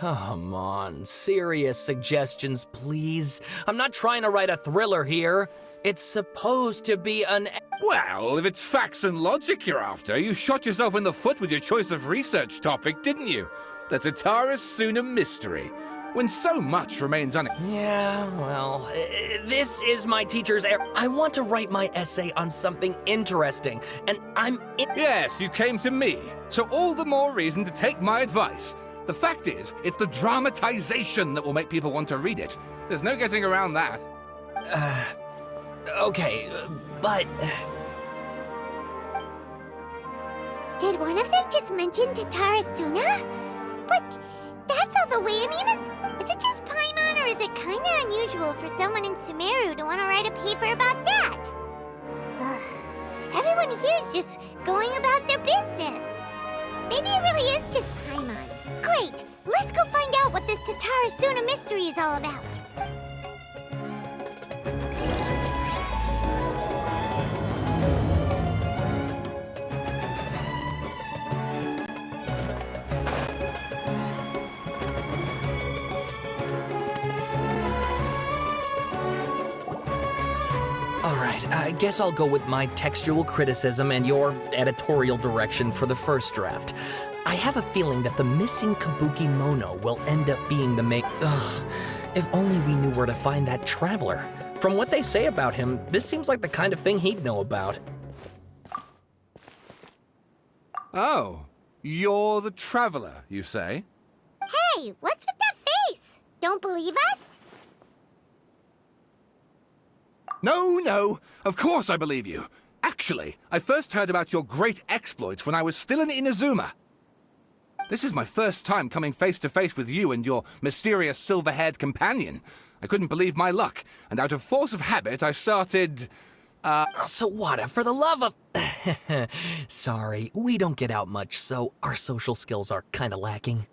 come on. Serious suggestions, please. I'm not trying to write a thriller here. It's supposed to be an... Well, if it's facts and logic you're after, you shot yourself in the foot with your choice of research topic, didn't you? The Tatarasuna mystery. When so much remains Yeah, well, this is my teacher's error. I want to write my essay on something interesting, and Yes, you came to me, so all the more reason to take my advice. The fact is, it's the dramatization that will make people want to read it. There's no getting around that. Okay, but... Did one of them just mention Tatarasuna? But that's all the way in Is it just Paimon, or is it kinda unusual for someone in Sumeru to want to write a paper about that? Everyone here is just going about their business. Maybe it really is just Paimon. Great! Let's go find out what this Tatarasuna mystery is all about. Alright, I guess I'll go with my textual criticism and your editorial direction for the first draft. I have a feeling that the missing Kabuki Mono will end up being the main... Ugh, if only we knew where to find that traveler. From what they say about him, this seems like the kind of thing he'd know about. Oh, you're the traveler, you say? Hey, what's with that face? Don't believe us? No, of course I believe you. Actually, I first heard about your great exploits when I was still in Inazuma. This is my first time coming face to face with you and your mysterious silver-haired companion. I couldn't believe my luck, and out of force of habit, I started... Sawada, for the love of... Sorry, we don't get out much, so our social skills are kinda lacking.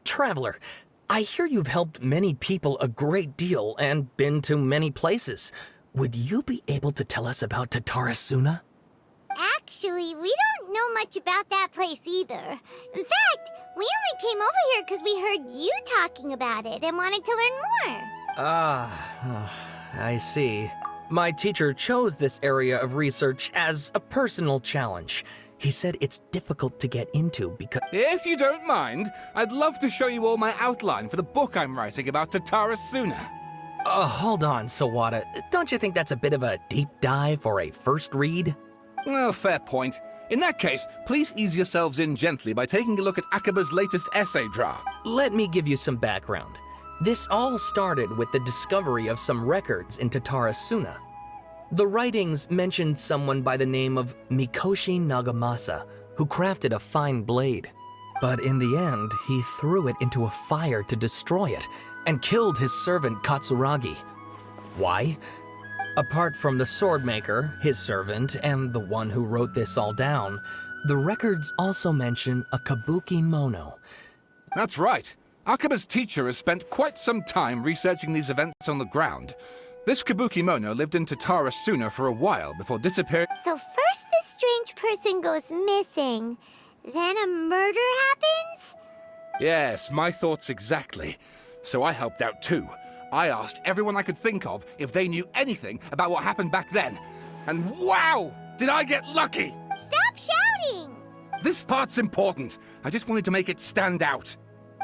Traveler, I hear you've helped many people a great deal and been to many places. Would you be able to tell us about Tatarasuna? Actually, we don't know much about that place either. In fact, we only came over here because we heard you talking about it and wanted to learn more. I see. My teacher chose this area of research as a personal challenge. He said it's difficult to get into because... If you don't mind, I'd love to show you all my outline for the book I'm writing about Tatarasuna. Hold on, Sawada. Don't you think that's a bit of a deep dive or a first read? Well, fair point. In that case, please ease yourselves in gently by taking a look at Akaba's latest essay draft. Let me give you some background. This all started with the discovery of some records in Tatarasuna. The writings mentioned someone by the name of Mikoshi Nagamasa, who crafted a fine blade. But in the end, he threw it into a fire to destroy it, and killed his servant Katsuragi. Why? Apart from the swordmaker, his servant, and the one who wrote this all down, the records also mention a Kabuki Mono. That's right. Akaba's teacher has spent quite some time researching these events on the ground. This Kabuki Mono lived in Tatarasuna for a while before disappearing. So first this strange person goes missing, then a murder happens? Yes, my thoughts exactly. So I helped out too. I asked everyone I could think of if they knew anything about what happened back then. And wow! Did I get lucky! Stop shouting! This part's important. I just wanted to make it stand out.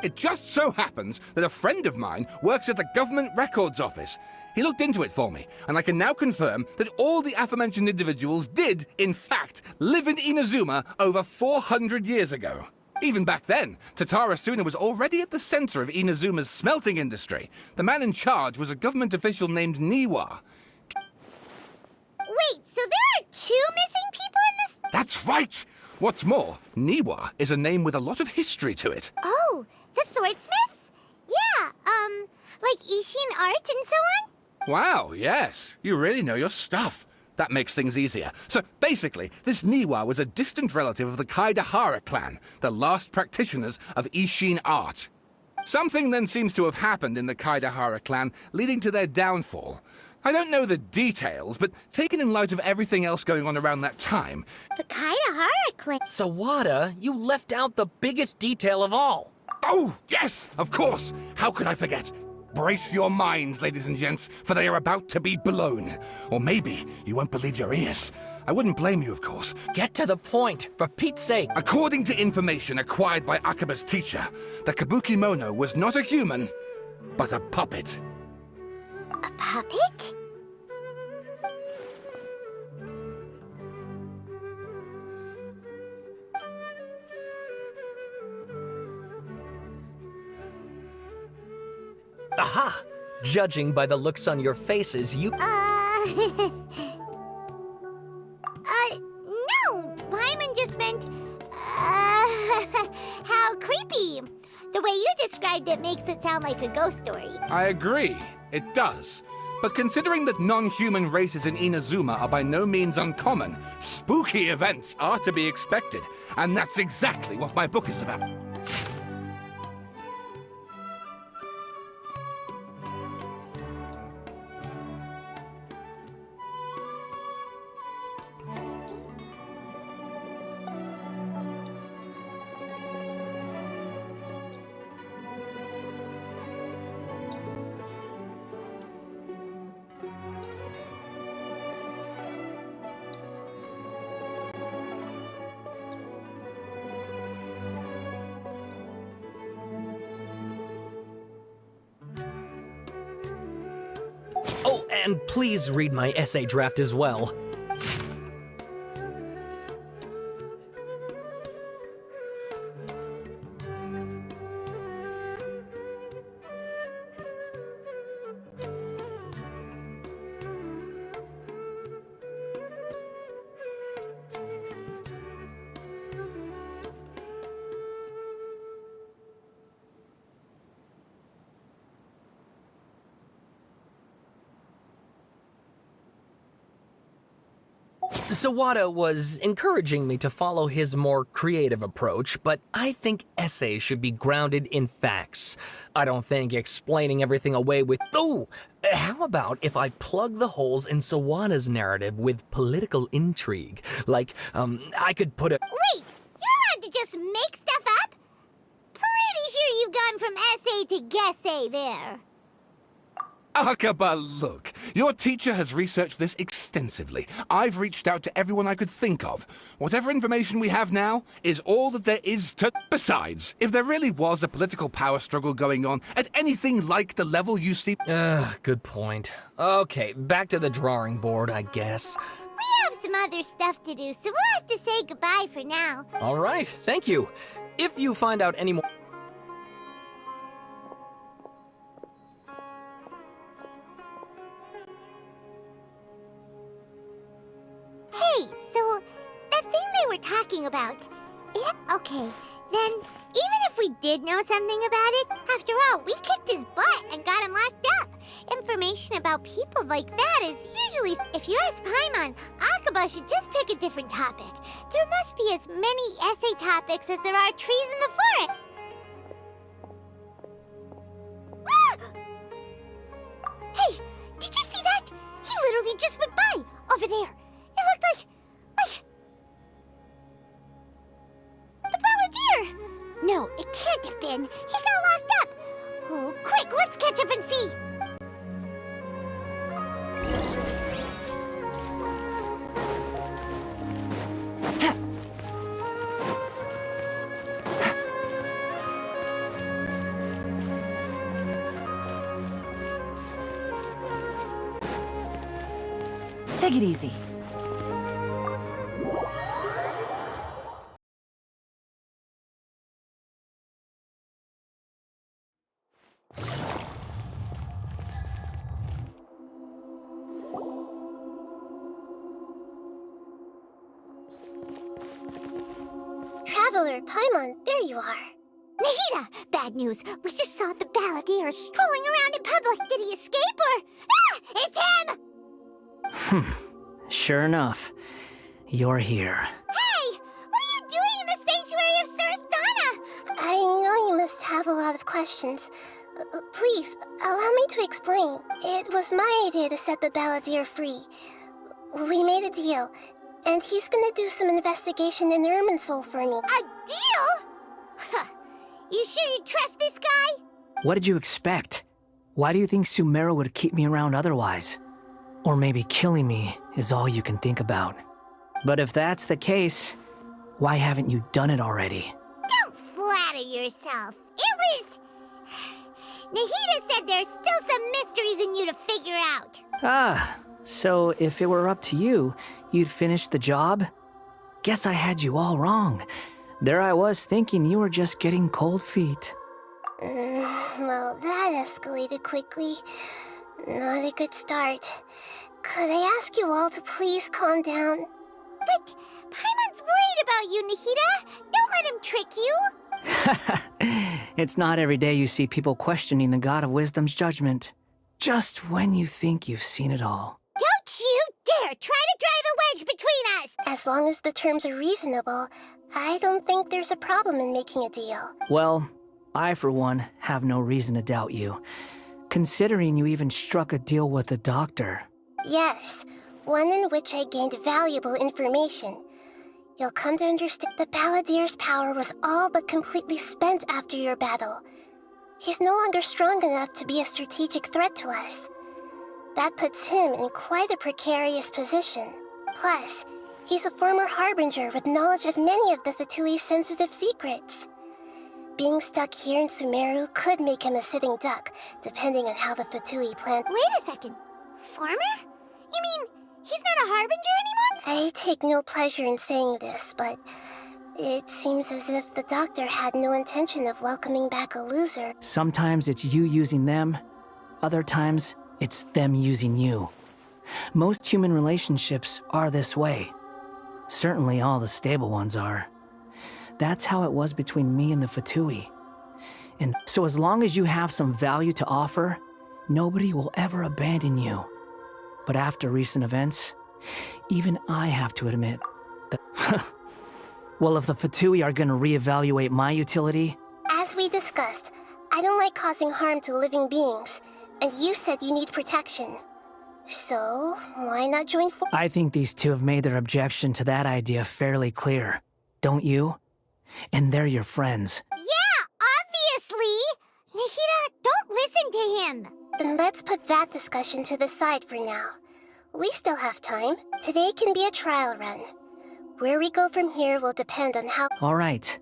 It just so happens that a friend of mine works at the Government Records Office. He looked into it for me, and I can now confirm that all the aforementioned individuals did, in fact, live in Inazuma over 400 years ago. Even back then, Tatarasuna was already at the center of Inazuma's smelting industry. The man in charge was a government official named Niwa. Wait, so there are two missing people in this? That's right! What's more, Niwa is a name with a lot of history to it. Oh, the swordsmiths? Yeah, like Ishin art and so on? Wow, yes. You really know your stuff. That makes things easier. So basically, this Niwa was a distant relative of the Kaidahara clan, the last practitioners of Ishin art. Something then seems to have happened in the Kaidahara clan, leading to their downfall. I don't know the details, but taken in light of everything else going on around that time... The Kaidahara clan? Sawada, you left out the biggest detail of all. Oh, yes, of course. How could I forget? Brace your minds, ladies and gents, for they are about to be blown. Or maybe you won't believe your ears. I wouldn't blame you, of course. Get to the point, for Pete's sake. According to information acquired by Akaba's teacher, the Kabuki Mono was not a human, but a puppet. A puppet? Aha! Judging by the looks on your faces, you... No! Paimon just meant, how creepy. The way you described it makes it sound like a ghost story. I agree, it does. But considering that non-human races in Inazuma are by no means uncommon, spooky events are to be expected. And that's exactly what my book is about. Oh, and please read my essay draft as well. Sawada was encouraging me to follow his more creative approach, but I think essays should be grounded in facts. I don't think explaining everything away with, oh, how about if I plug the holes in Sawada's narrative with political intrigue? Like, I could put a... Wait! You're allowed to just make stuff up? Pretty sure you've gone from essay to guessay there. Akaba, look. Your teacher has researched this extensively. I've reached out to everyone I could think of. Whatever information we have now is all that there is to... Besides, if there really was a political power struggle going on at anything like the level you see... Good point. Okay, back to the drawing board, I guess. We have some other stuff to do, so we'll have to say goodbye for now. All right, thank you. If you find out any more... Hey, so that thing they were talking about, okay, then even if we did know something about it, after all, we kicked his butt and got him locked up. Information about people like that is usually... If you ask Paimon, Akaba should just pick a different topic. There must be as many essay topics as there are trees in the forest. Hey, did you see that? He literally just went by, over there. It looked like the ballader! No, it can't have been. He got locked up. Oh, quick, let's catch up and see. Take it easy. Traveler, Paimon, there you are. Nahida, bad news. We just saw the balladeer strolling around in public. Did he escape or... Ah! It's him! Sure enough, you're here. Hey! What are you doing in the sanctuary of Surasthana? I know you must have a lot of questions. Please, allow me to explain. It was my idea to set the balladeer free. We made a deal, and he's gonna do some investigation in Irminsul for me. A deal? You sure you trust this guy? What did you expect? Why do you think Sumeru would keep me around otherwise? Or maybe killing me is all you can think about. But if that's the case, why haven't you done it already? Don't flatter yourself. It was... Nahida said there's still some mysteries in you to figure out. Ah, so if it were up to you, you'd finish the job? Guess I had you all wrong. There I was thinking you were just getting cold feet. Well, that escalated quickly. Not a good start. Could I ask you all to please calm down? But Paimon's worried about you, Nahida. Don't let him trick you. It's not every day you see people questioning the God of Wisdom's judgment. Just when you think you've seen it all. Don't you dare try to drive a wedge between us! As long as the terms are reasonable, I don't think there's a problem in making a deal. Well, I, for one, have no reason to doubt you, considering you even struck a deal with the doctor. Yes, one in which I gained valuable information. You'll come to understand the balladeer's power was all but completely spent after your battle. He's no longer strong enough to be a strategic threat to us. That puts him in quite a precarious position. Plus, he's a former harbinger with knowledge of many of the Fatui's sensitive secrets. Being stuck here in Sumeru could make him a sitting duck, depending on how the Fatui plan— Wait a second. Farmer? You mean he's not a harbinger anymore? I take no pleasure in saying this, but it seems as if the doctor had no intention of welcoming back a loser. Sometimes it's you using them, other times it's them using you. Most human relationships are this way. Certainly all the stable ones are. That's how it was between me and the Fatui. And so as long as you have some value to offer, nobody will ever abandon you. But after recent events, even I have to admit that... Well, if the Fatui are gonna reevaluate my utility... As we discussed, I don't like causing harm to living beings, and you said you need protection. So, why not join I think these two have made their objection to that idea fairly clear. Don't you? And they're your friends. Yeah, obviously! Nahida, don't listen to him! Then let's put that discussion to the side for now. We still have time. Today can be a trial run. Where we go from here will depend on how— All right.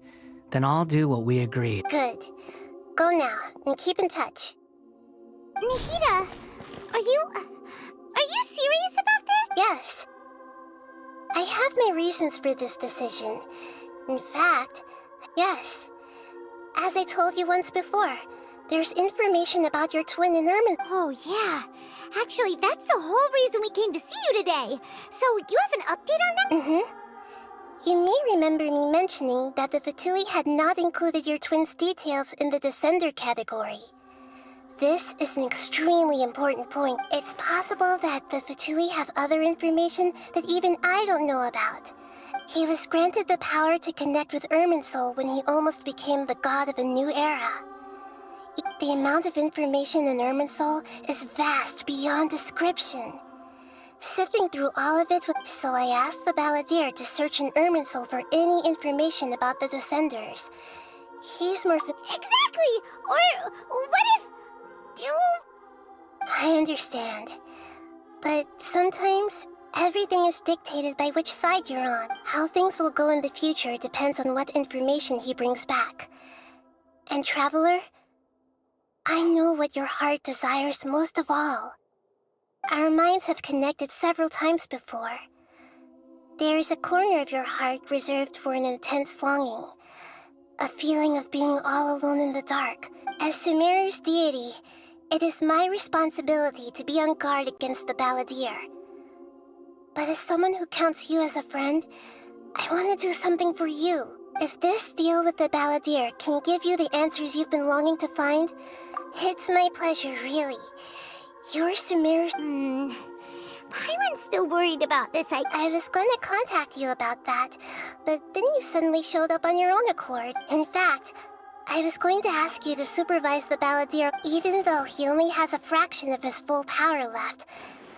Then I'll do what we agreed. Good. Go now, and keep in touch. Nahida, are you serious about this? Yes. I have my reasons for this decision. In fact, yes. As I told you once before, there's information about your twin in Irmin. Oh, yeah. Actually, that's the whole reason we came to see you today. So, you have an update on that? Mm-hmm. You may remember me mentioning that the Fatui had not included your twin's details in the Descender category. This is an extremely important point. It's possible that the Fatui have other information that even I don't know about. He was granted the power to connect with Irminsul when he almost became the god of a new era. The amount of information in Irminsul is vast beyond description. Sifting through all of it, so I asked the balladeer to search in Irminsul for any information about the Descenders. He's more Exactly! Or what if... I understand. But sometimes, everything is dictated by which side you're on. How things will go in the future depends on what information he brings back. And Traveler, I know what your heart desires most of all. Our minds have connected several times before. There is a corner of your heart reserved for an intense longing. A feeling of being all alone in the dark. As Sumeru's deity, it is my responsibility to be on guard against the balladeer. But as someone who counts you as a friend, I want to do something for you. If this deal with the balladeer can give you the answers you've been longing to find, it's my pleasure, really. You're Sumeru's... Paimon's still worried about this. I was going to contact you about that, but then you suddenly showed up on your own accord. In fact, I was going to ask you to supervise the balladeer, even though he only has a fraction of his full power left.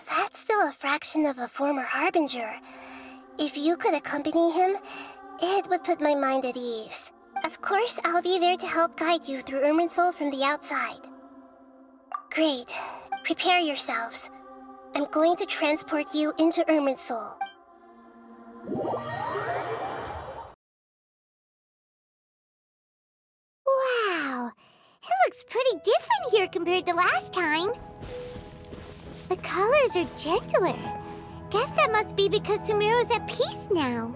That's still a fraction of a former harbinger. If you could accompany him, it would put my mind at ease. Of course, I'll be there to help guide you through Irminsul from the outside. Great. Prepare yourselves. I'm going to transport you into Irminsul. Wow, it looks pretty different here compared to last time. The colors are gentler. Guess that must be because Sumeru's at peace now.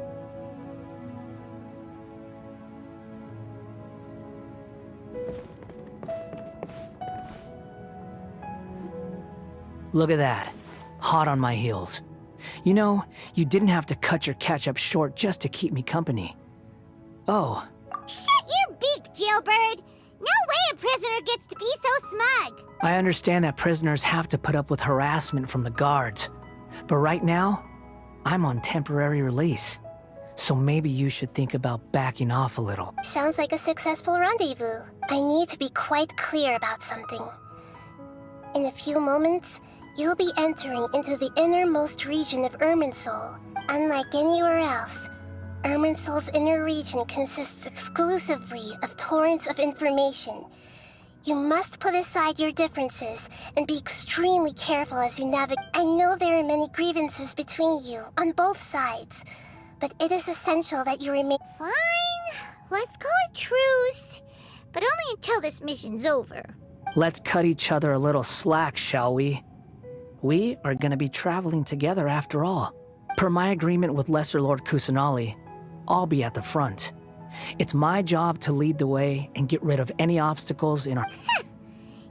Look at that. Hot on my heels. You know, you didn't have to cut your catch-up short just to keep me company. Oh, Shut your beak, jailbird! No way a prisoner gets to be so smug! I understand that prisoners have to put up with harassment from the guards. But right now, I'm on temporary release. So maybe you should think about backing off a little. Sounds like a successful rendezvous. I need to be quite clear about something. In a few moments, you'll be entering into the innermost region of Irminsul. Unlike anywhere else, Irminsul's inner region consists exclusively of torrents of information. You must put aside your differences and be extremely careful as you navigate. I know there are many grievances between you on both sides, but it is essential that you remain. Fine, let's call it truce. But only until this mission's over. Let's cut each other a little slack, shall we? We are gonna be traveling together after all. Per my agreement with Lesser Lord Kusanali, I'll be at the front. It's my job to lead the way and get rid of any obstacles in our...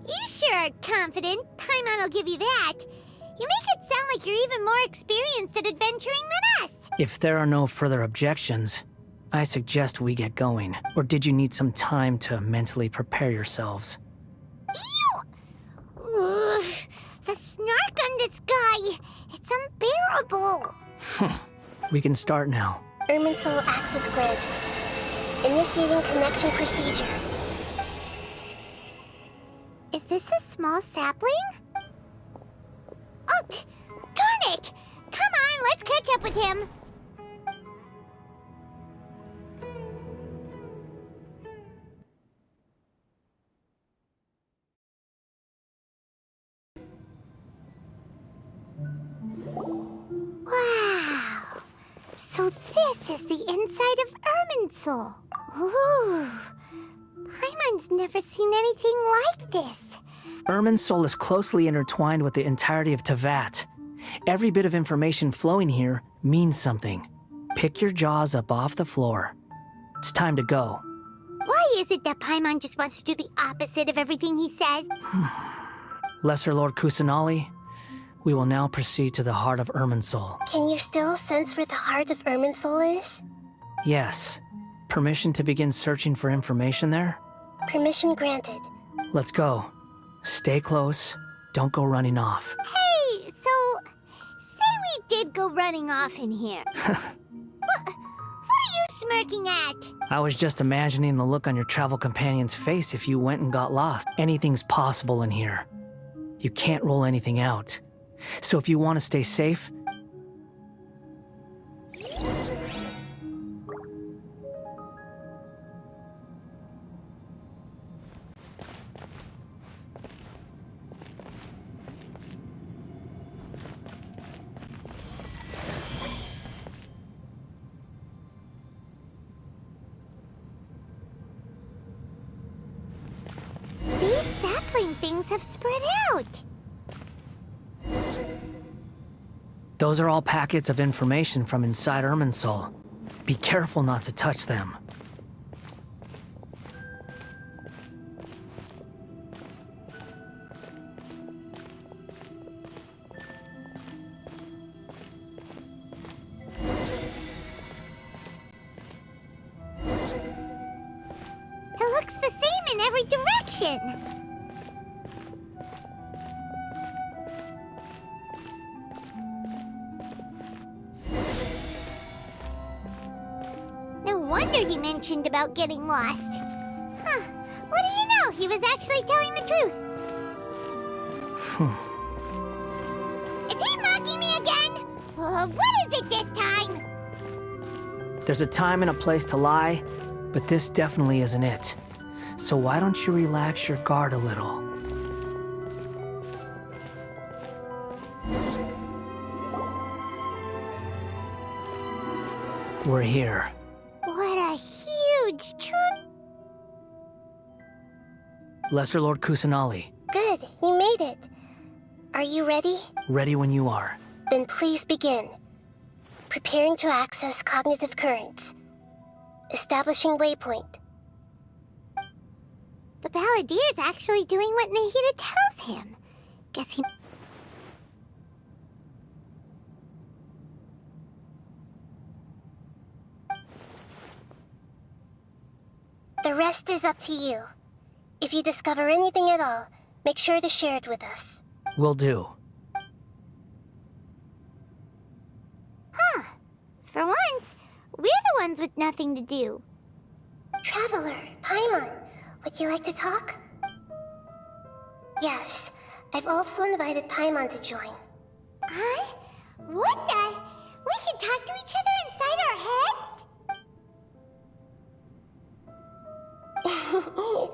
You sure are confident. Paimon will give you that. You make it sound like you're even more experienced at adventuring than us. If there are no further objections, I suggest we get going. Or did you need some time to mentally prepare yourselves? Ew! Ugh, the snark on this guy. It's unbearable. We can start now. Irminsul access granted. Initiating connection procedure. Is this a small sapling? Oh, darn it! Come on, let's catch up with him. Wow. So this is the inside of Irminsul. Ooh. Paimon's never seen anything like this. Irminsul is closely intertwined with the entirety of Tevat. Every bit of information flowing here means something. Pick your jaws up off the floor. It's time to go. Why is it that Paimon just wants to do the opposite of everything he says? Lesser Lord Kusanali, we will now proceed to the heart of Irminsul. Can you still sense where the heart of Irminsul is? Yes. Permission to begin searching for information there? Permission granted. Let's go. Stay close. Don't go running off. Hey, so say we did go running off in here. What are you smirking at? I was just imagining the look on your travel companion's face if you went and got lost. Anything's possible in here. You can't rule anything out. So if you want to stay safe, These sapling things have spread out. those are all packets of information from inside Irminsul. Be careful not to touch them. It looks the same in every direction. No wonder he mentioned about getting lost. Huh. What do you know? He was actually telling the truth. Is he mocking me again? What is it this time? There's a time and a place to lie, but this definitely isn't it. So why don't you relax your guard a little? We're here. What a huge Lesser Lord Kusanali, Good, you made it. Are you ready? ready when you are. Then please begin. Preparing to access cognitive currents. Establishing waypoint. The balladeer's actually doing what Nahida tells him. Guess he... The rest is up to you. If you discover anything at all, make sure to share it with us. Will do. For once, we're the ones with nothing to do. Traveler, Paimon, would you like to talk? Yes, I've also invited Paimon to join. Huh? What the? We can talk to each other inside our heads?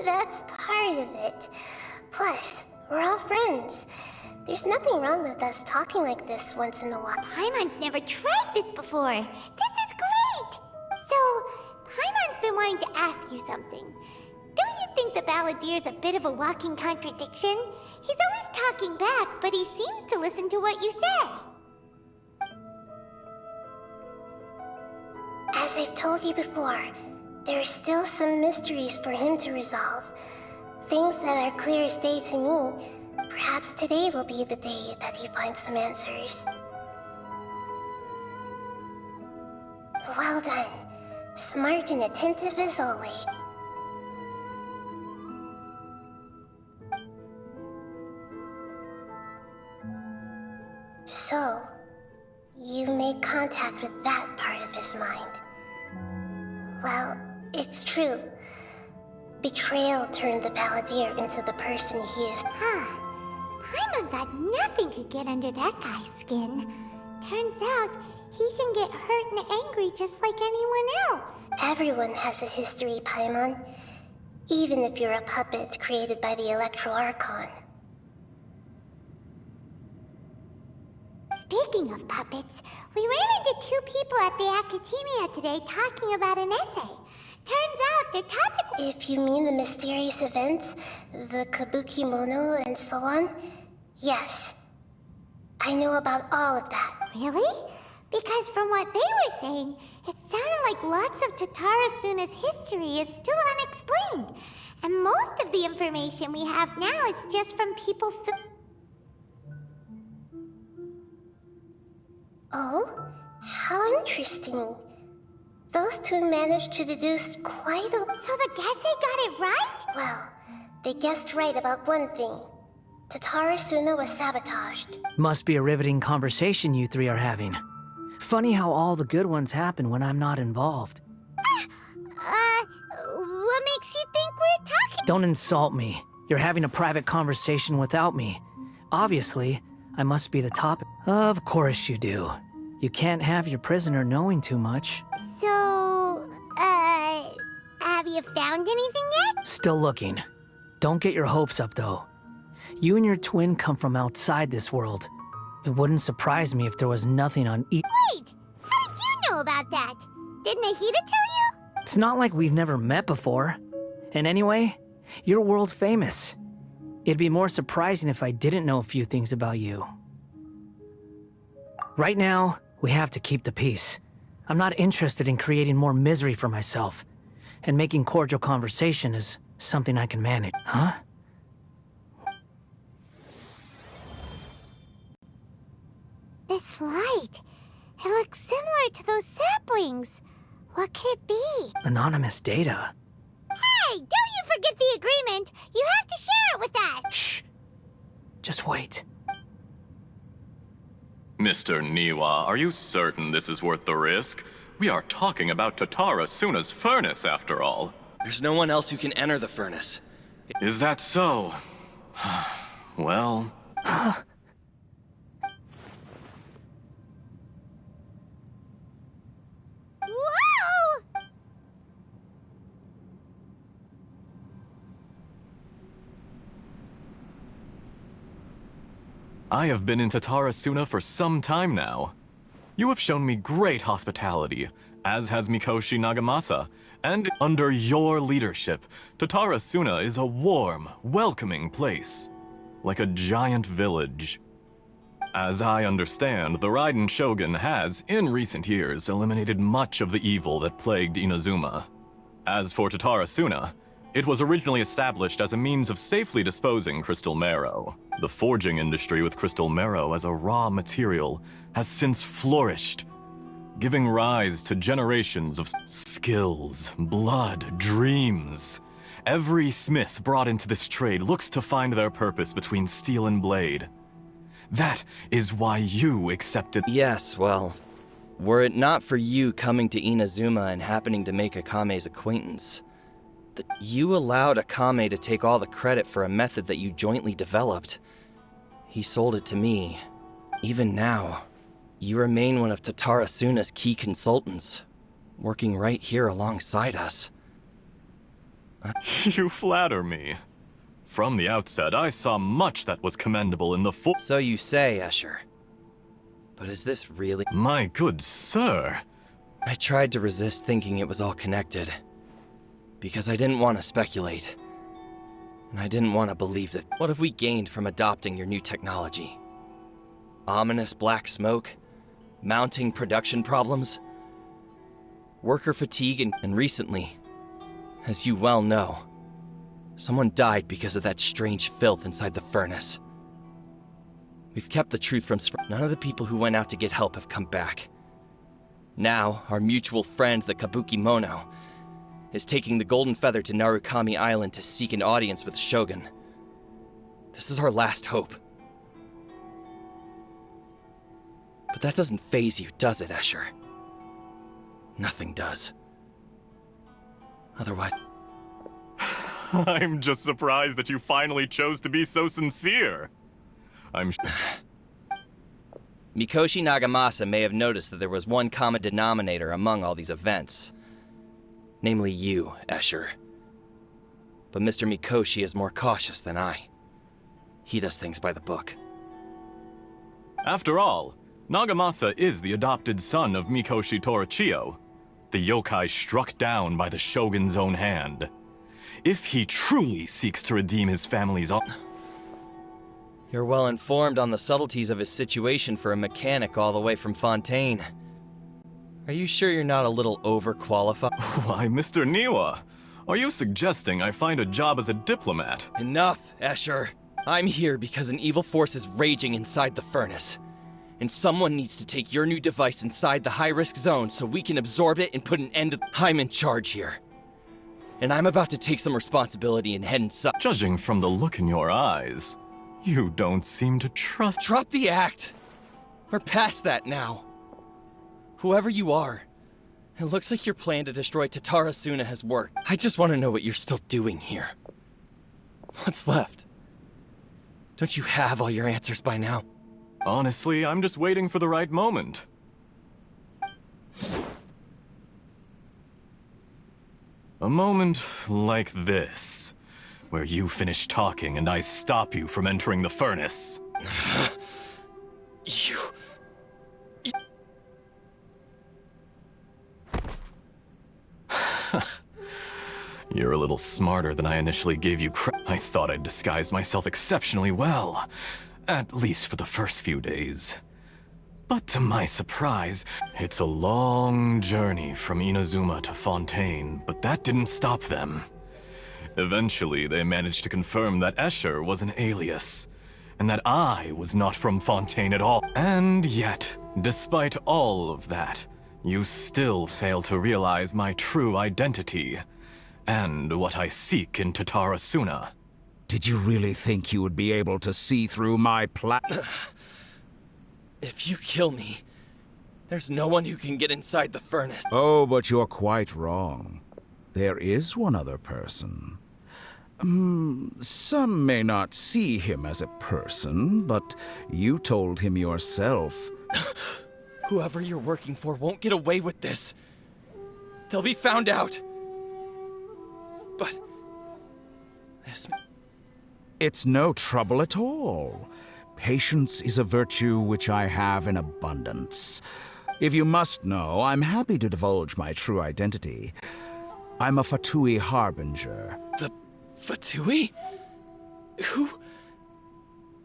That's part of it. Plus, we're all friends. There's nothing wrong with us talking like this once in a while. Paimon's never tried this before. This is great! So, Paimon's been wanting to ask you something. Don't you think the balladeer's a bit of a walking contradiction? He's always talking back, but he seems to listen to what you say. As I've told you before, there are still some mysteries for him to resolve. Things that are clear as day to me. Perhaps today will be the day that he finds some answers. Well done. Smart and attentive as always. So, you made contact with that part of his mind. Well, it's true. Betrayal turned the balladeer into the person he is. Huh. Paimon thought nothing could get under that guy's skin. Turns out, he can get hurt and angry just like anyone else. Everyone has a history, Paimon. Even if you're a puppet created by the Archon. Speaking of puppets, we ran into two people at the Academia today talking about an essay. Turns out their topic was... If you mean the mysterious events, the kabuki mono and so on, yes. I know about all of that. Really? Because from what they were saying, it sounded like lots of Tatarasuna's history is still unexplained. And most of the information we have now is just from people Oh? How interesting. Those two managed to deduce quite a... So the Gese got it right? Well, they guessed right about one thing. Tatarasuna was sabotaged. Must be a riveting conversation you three are having. Funny how all the good ones happen when I'm not involved. What makes you think we're talking? Don't insult me. You're having a private conversation without me. Obviously, I must be the topic. Of course you do. You can't have your prisoner knowing too much. So, have you found anything yet? Still looking. Don't get your hopes up, though. You and your twin come from outside this world. It wouldn't surprise me if there was nothing on Wait! How did you know about that? Did Nahida tell you? It's not like we've never met before. And anyway, you're world famous. It'd be more surprising if I didn't know a few things about you. Right now, we have to keep the peace. I'm not interested in creating more misery for myself. And making cordial conversation is something I can manage. Huh? This light. It looks similar to those saplings. What could it be? Anonymous data. Hey, don't you forget the agreement. You have to share it with us. Shh. Just wait. Mr. Niwa, are you certain this is worth the risk? We are talking about Tatarasuna's furnace, after all. There's no one else who can enter the furnace. Is that so? Well... Whoa! I have been in Tatarasuna for some time now. You have shown me great hospitality, as has Mikoshi Nagamasa, and under your leadership, Tatarasuna is a warm, welcoming place, like a giant village. As I understand, the Raiden Shogun has, in recent years, eliminated much of the evil that plagued Inazuma. As for Tatarasuna, it was originally established as a means of safely disposing crystal marrow. The forging industry with crystal marrow as a raw material has since flourished, giving rise to generations of skills, blood, dreams. Every smith brought into this trade looks to find their purpose between steel and blade. That is why you accepted— Yes, well, were it not for you coming to Inazuma and happening to make Akame's acquaintance, that you allowed Akame to take all the credit for a method that you jointly developed. He sold it to me. Even now, you remain one of Tatarasuna's key consultants, working right here alongside us. You flatter me. From the outset, I saw much that was commendable in the So you say, Escher. But is this really— My good sir. I tried to resist thinking it was all connected, because I didn't want to speculate. And I didn't want to believe that— What have we gained from adopting your new technology? Ominous black smoke? Mounting production problems? Worker fatigue and recently, as you well know, someone died because of that strange filth inside the furnace. We've kept the truth from none of the people who went out to get help have come back. Now, our mutual friend, the Kabuki Mono, is taking the Golden Feather to Narukami Island to seek an audience with the Shogun. This is our last hope. But that doesn't faze you, does it, Escher? Nothing does. Otherwise— I'm just surprised that you finally chose to be so sincere. Mikoshi Nagamasa may have noticed that there was one common denominator among all these events. Namely you, Escher. But Mr. Mikoshi is more cautious than I. He does things by the book. After all, Nagamasa is the adopted son of Mikoshi Torachiyo, the yokai struck down by the Shogun's own hand. If he truly seeks to redeem his family's honor— You're well informed on the subtleties of his situation for a mechanic all the way from Fontaine. Are you sure you're not a little overqualified? Why, Mr. Niwa, are you suggesting I find a job as a diplomat? Enough, Escher. I'm here because an evil force is raging inside the furnace. And someone needs to take your new device inside the high-risk zone so we can absorb it and put an end to— I'm in charge here. And I'm about to take some responsibility and head inside— Judging from the look in your eyes, you don't seem to trust— Drop the act! We're past that now. Whoever you are, it looks like your plan to destroy Tatarasuna has worked. I just want to know what you're still doing here. What's left? Don't you have all your answers by now? Honestly, I'm just waiting for the right moment. A moment like this, where you finish talking and I stop you from entering the furnace. You... You're a little smarter than I initially gave you credit. I thought I'd disguised myself exceptionally well, at least for the first few days. But to my surprise, it's a long journey from Inazuma to Fontaine, but that didn't stop them. Eventually, they managed to confirm that Escher was an alias, and that I was not from Fontaine at all. And yet, despite all of that, you still fail to realize my true identity, and what I seek in Tatarasuna. Did you really think you would be able to see through my plan? If you kill me, there's no one who can get inside the furnace. Oh, but you're quite wrong. There is one other person. Some may not see him as a person, but you told him yourself. Whoever you're working for won't get away with this. They'll be found out. But... this... It's no trouble at all. Patience is a virtue which I have in abundance. If you must know, I'm happy to divulge my true identity. I'm a Fatui harbinger. The Fatui? Who?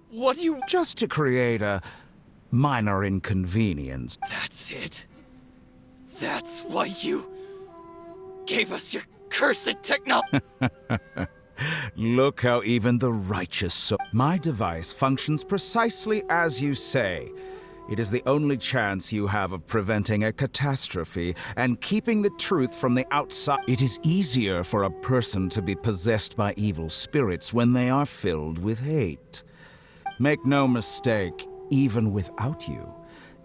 What do you... Just to create a minor inconvenience. That's it? That's why you gave us your cursed technology? Look how even the righteous so... My device functions precisely as you say. It is the only chance you have of preventing a catastrophe and keeping the truth from the outside. It is easier for a person to be possessed by evil spirits when they are filled with hate. Make no mistake, even without you,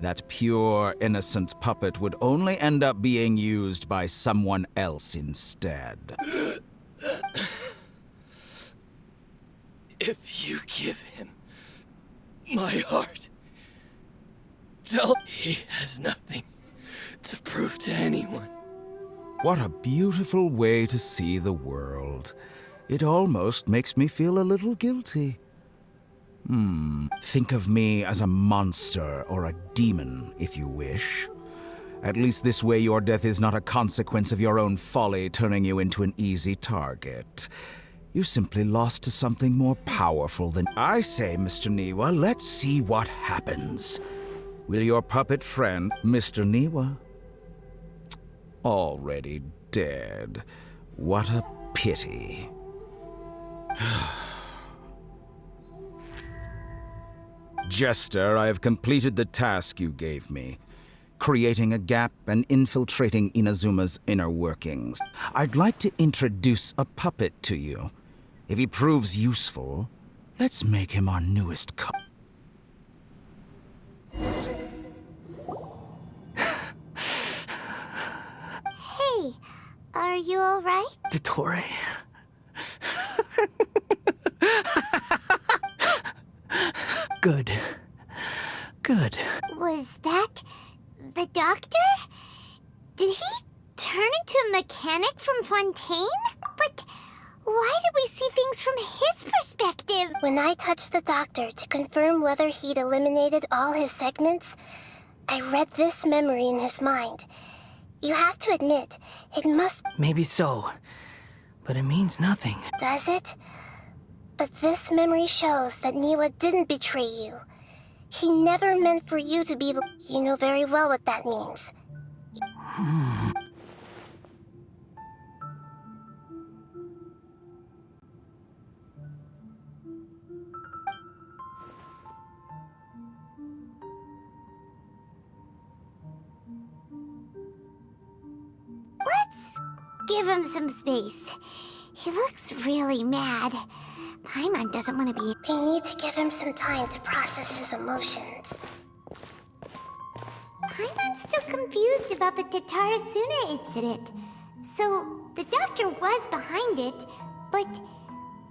that pure, innocent puppet would only end up being used by someone else instead. If you give him my heart, tell he has nothing to prove to anyone. What a beautiful way to see the world. It almost makes me feel a little guilty. Think of me as a monster or a demon, if you wish. At least this way your death is not a consequence of your own folly turning you into an easy target. You simply lost to something more powerful than... I say, Mr. Niwa, let's see what happens. Will your puppet friend, Mr. Niwa? Already dead. What a pity. Jester, I have completed the task you gave me. Creating a gap and infiltrating Inazuma's inner workings. I'd like to introduce a puppet to you. If he proves useful, let's make him our newest Hey, are you alright? Dottore. Good. Good. Was that the doctor? Did he turn into a mechanic from Fontaine? But why did we see things from his perspective? When I touched the doctor to confirm whether he'd eliminated all his segments, I read this memory in his mind. You have to admit, it must... Maybe so. But it means nothing. Does it? But this memory shows that Niwa didn't betray you. He never meant for you to be the... You know very well what that means. Let's give him some space. He looks really mad. Paimon doesn't want to be... We need to give him some time to process his emotions. Paimon's still confused about the Tatarasuna incident. So, the doctor was behind it, but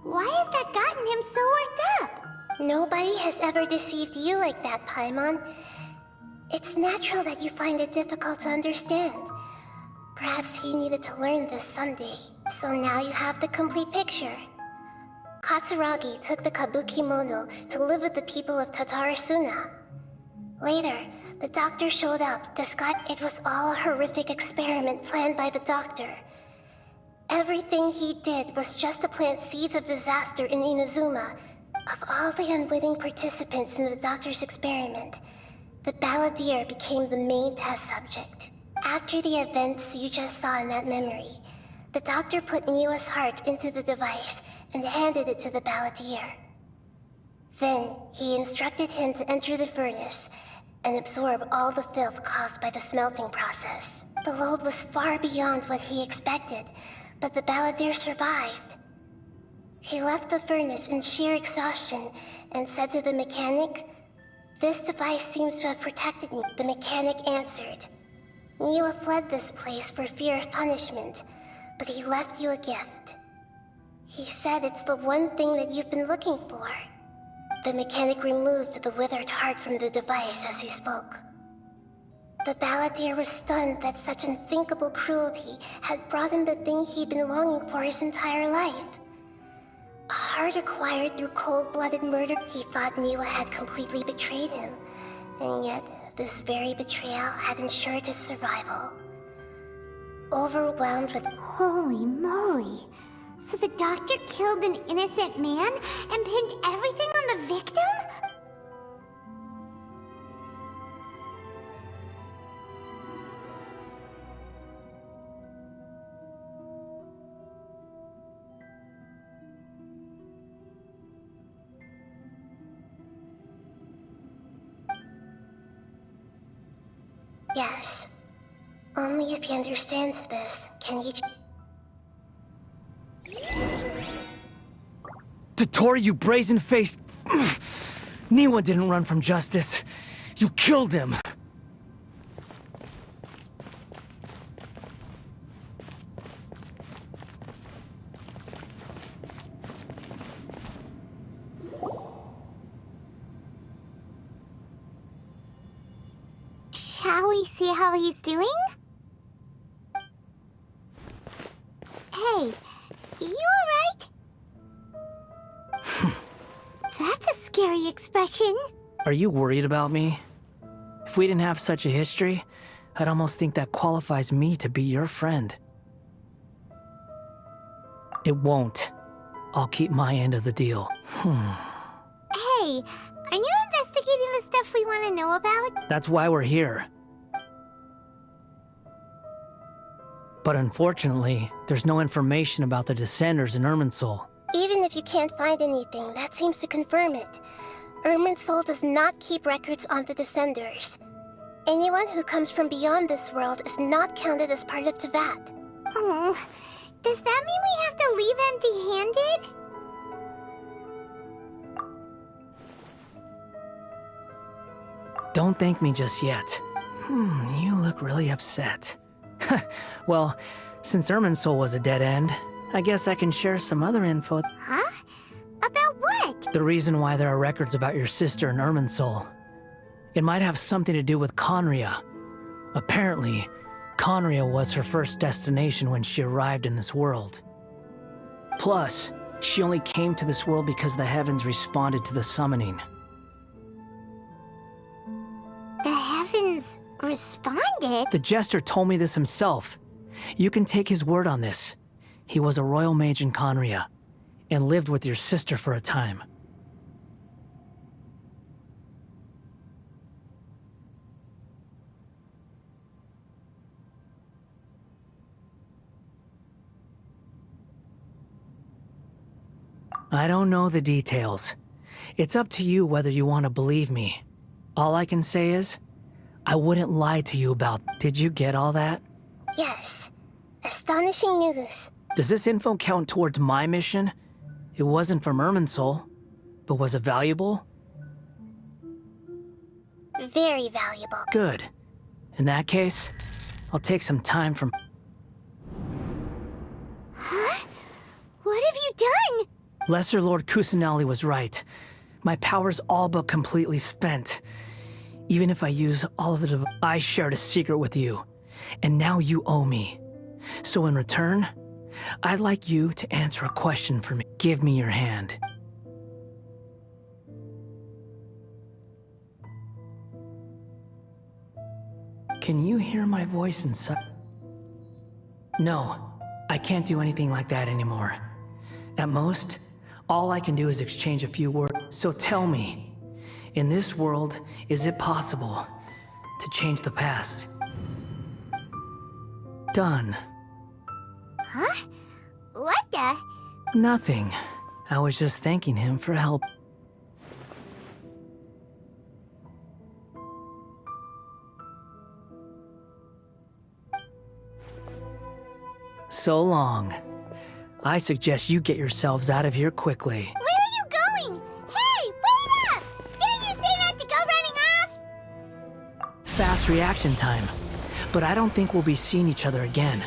why has that gotten him so worked up? Nobody has ever deceived you like that, Paimon. It's natural that you find it difficult to understand. Perhaps he needed to learn this someday. So now you have the complete picture. Katsuragi took the kabuki mono to live with the people of Tatarasuna. Later, the doctor showed up, disguised. It was all a horrific experiment planned by the doctor. Everything he did was just to plant seeds of disaster in Inazuma. Of all the unwitting participants in the doctor's experiment, the ballader became the main test subject. After the events you just saw in that memory, the doctor put Niwa's heart into the device and handed it to the ballader. Then, he instructed him to enter the furnace and absorb all the filth caused by the smelting process. The load was far beyond what he expected, but the ballader survived. He left the furnace in sheer exhaustion and said to the mechanic, "This device seems to have protected me." The mechanic answered, "Niwa fled this place for fear of punishment, but he left you a gift. He said it's the one thing that you've been looking for." The mechanic removed the withered heart from the device as he spoke. The ballader was stunned that such unthinkable cruelty had brought him the thing he'd been longing for his entire life. A heart acquired through cold-blooded murder. He thought Niwa had completely betrayed him, and yet this very betrayal had ensured his survival. Overwhelmed with... Holy moly. So the doctor killed an innocent man and pinned everything on the victim? Yes. Only if he understands this can he... Tori, you brazen-faced... Niwa didn't run from justice. You killed him. Shall we see how he's doing? Hey, you alright? That's a scary expression. Are you worried about me? If we didn't have such a history, I'd almost think that qualifies me to be your friend. It won't. I'll keep my end of the deal. Hey, aren't you investigating the stuff we want to know about? That's why we're here. But unfortunately, there's no information about the Descenders in Irminsul. Even if you can't find anything, that seems to confirm it. Irminsul does not keep records on the Descenders. Anyone who comes from beyond this world is not counted as part of Teyvat. Oh, does that mean we have to leave empty-handed? Don't thank me just yet. You look really upset. Well, since Irminsul was a dead end, I guess I can share some other info. Huh? About what? The reason why there are records about your sister in Irminsul. It might have something to do with Conria. Apparently, Conria was her first destination when she arrived in this world. Plus, she only came to this world because the heavens responded to the summoning. The heavens responded? The Jester told me this himself. You can take his word on this. He was a royal mage in Conria, and lived with your sister for a time. I don't know the details. It's up to you whether you want to believe me. All I can say is, I wouldn't lie to you about... Did you get all that? Yes. Astonishing news. Does this info count towards my mission? It wasn't from Irminsul, but was it valuable? Very valuable. Good. In that case, I'll take some time from... Huh? What have you done? Lesser Lord Kusanali was right. My power's all but completely spent. Even if I use all of it, I shared a secret with you, and now you owe me. So in return, I'd like you to answer a question for me. Give me your hand. Can you hear my voice inside? No, I can't do anything like that anymore. At most, all I can do is exchange a few words. So tell me, in this world, is it possible to change the past? Done. Huh? What the? Nothing. I was just thanking him for help. So long. I suggest you get yourselves out of here quickly. Where are you going? Hey, wait up! Didn't you say not to go running off? Fast reaction time. But I don't think we'll be seeing each other again.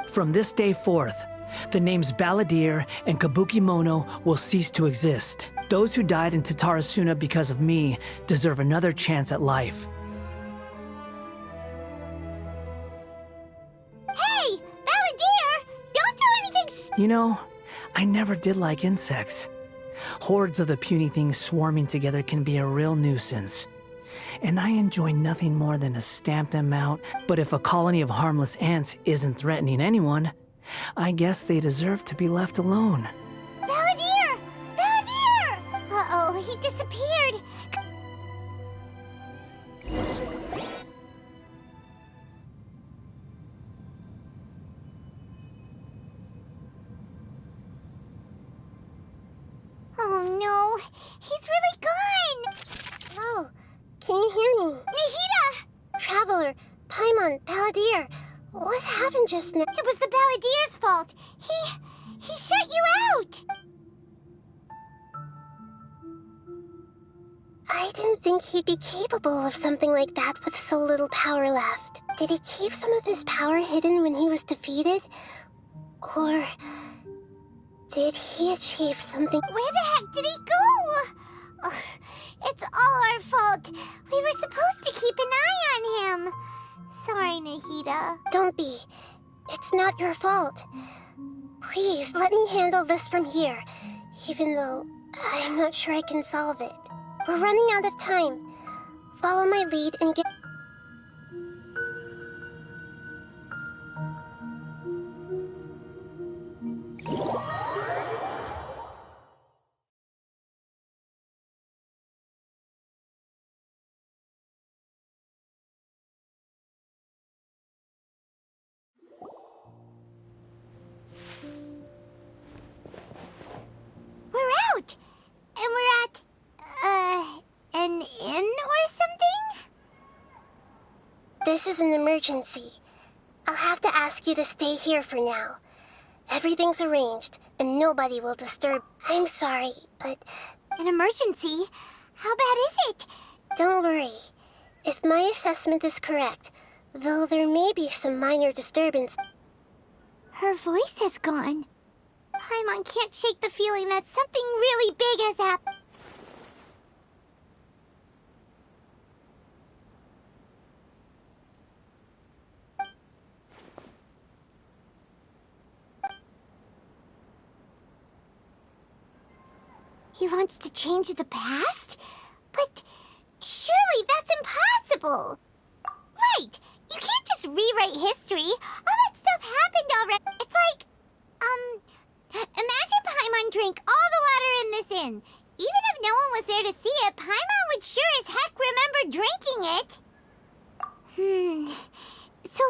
From this day forth, the names Ballader and Kabukimono will cease to exist. Those who died in Tatarasuna because of me deserve another chance at life. Hey, Balladeer! You know, I never did like insects. Hordes of the puny things swarming together can be a real nuisance. And I enjoy nothing more than to stamp them out. But if a colony of harmless ants isn't threatening anyone, I guess they deserve to be left alone. Ballader! Ballader! Uh-oh, he disappeared. Oh no, he's really gone! Oh, can you hear me? Nahida! Traveler, Paimon, Ballader, what happened just now? It was the Balladeer's fault. He shut you out! I didn't think he'd be capable of something like that with so little power left. Did he keep some of his power hidden when he was defeated? Or did he achieve something? Where the heck did he go? Ugh, it's all our fault. We were supposed to keep an eye on him. Sorry, Nahida. Don't be. It's not your fault. Please, let me handle this from here, even though I'm not sure I can solve it. We're running out of time. Follow my lead and get... We're out! And we're at, an inn or something? This is an emergency. I'll have to ask you to stay here for now. Everything's arranged, and nobody will disturb... I'm sorry, but... An emergency? How bad is it? Don't worry. If my assessment is correct, though there may be some minor disturbance... Her voice has gone. Paimon can't shake the feeling that something really big has happened. He wants to change the past? But surely that's impossible! Right! You can't just rewrite history! All that stuff happened already! It's like, imagine Paimon drank all the water in this inn. Even if no one was there to see it, Paimon would sure as heck remember drinking it. So,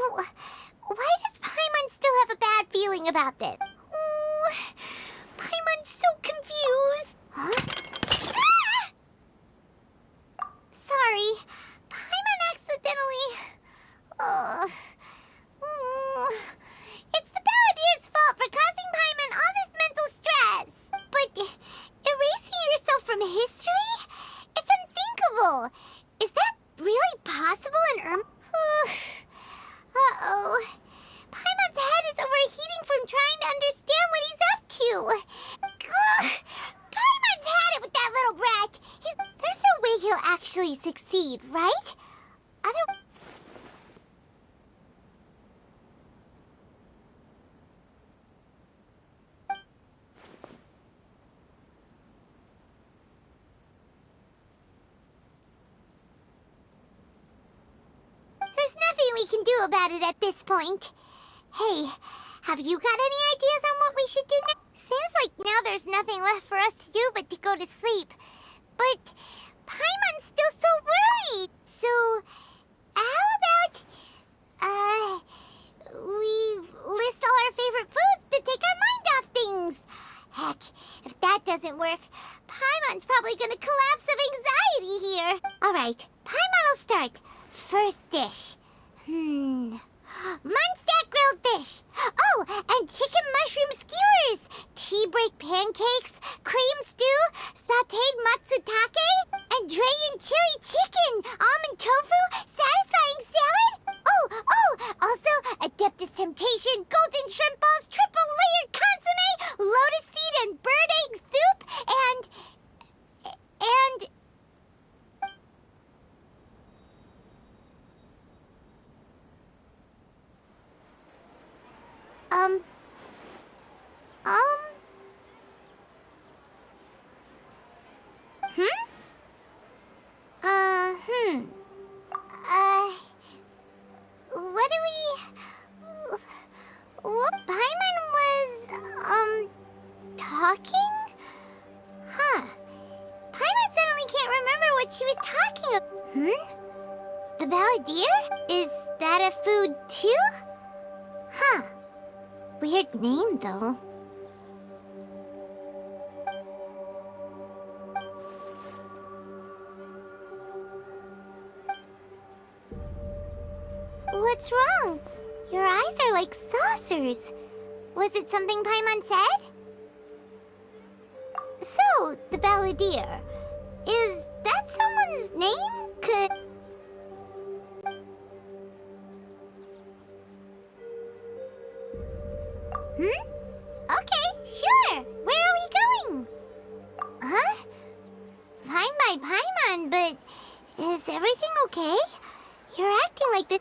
why does Paimon still have a bad feeling about this? Oh, Paimon's so confused. Huh? Ah! Sorry, Paimon accidentally... It's the Balladeer's fault for causing Paimon all this mental stress. But erasing yourself from history? It's unthinkable. Is that really possible in Uh-oh. Paimon's head is overheating from trying to understand what he's up to. Ugh. Paimon's had it with that little brat. There's no way he'll actually succeed, right? There's nothing we can do about it at this point. Hey, have you got any ideas on what we should do next? Seems like now there's nothing left for us to do but to go to sleep. But Paimon's still so worried. So, how about, we list all our favorite foods to take our mind off things? Heck, if that doesn't work, Paimon's probably gonna collapse of anxiety here. Alright, Paimon will start. First dish. Munstack grilled fish. Oh, and chicken mushroom skewers. Tea break pancakes, cream stew, sauteed matsutake, and Dragon chili chicken, almond tofu, satisfying salad. Oh, also Adeptus Temptation, golden shrimp balls, triple layered consomme, lotus seed and bird egg soup, and What do we... What Paimon was, talking? Huh. Paimon suddenly can't remember what she was talking about. The ballader? Is that a food too? Huh. Weird name, though. What's wrong? Your eyes are like saucers. Was it something Paimon said? So, the ballader. Is that someone's name? Okay, sure. Where are we going? Huh? Fine by Paimon, but is everything okay? You're acting like this.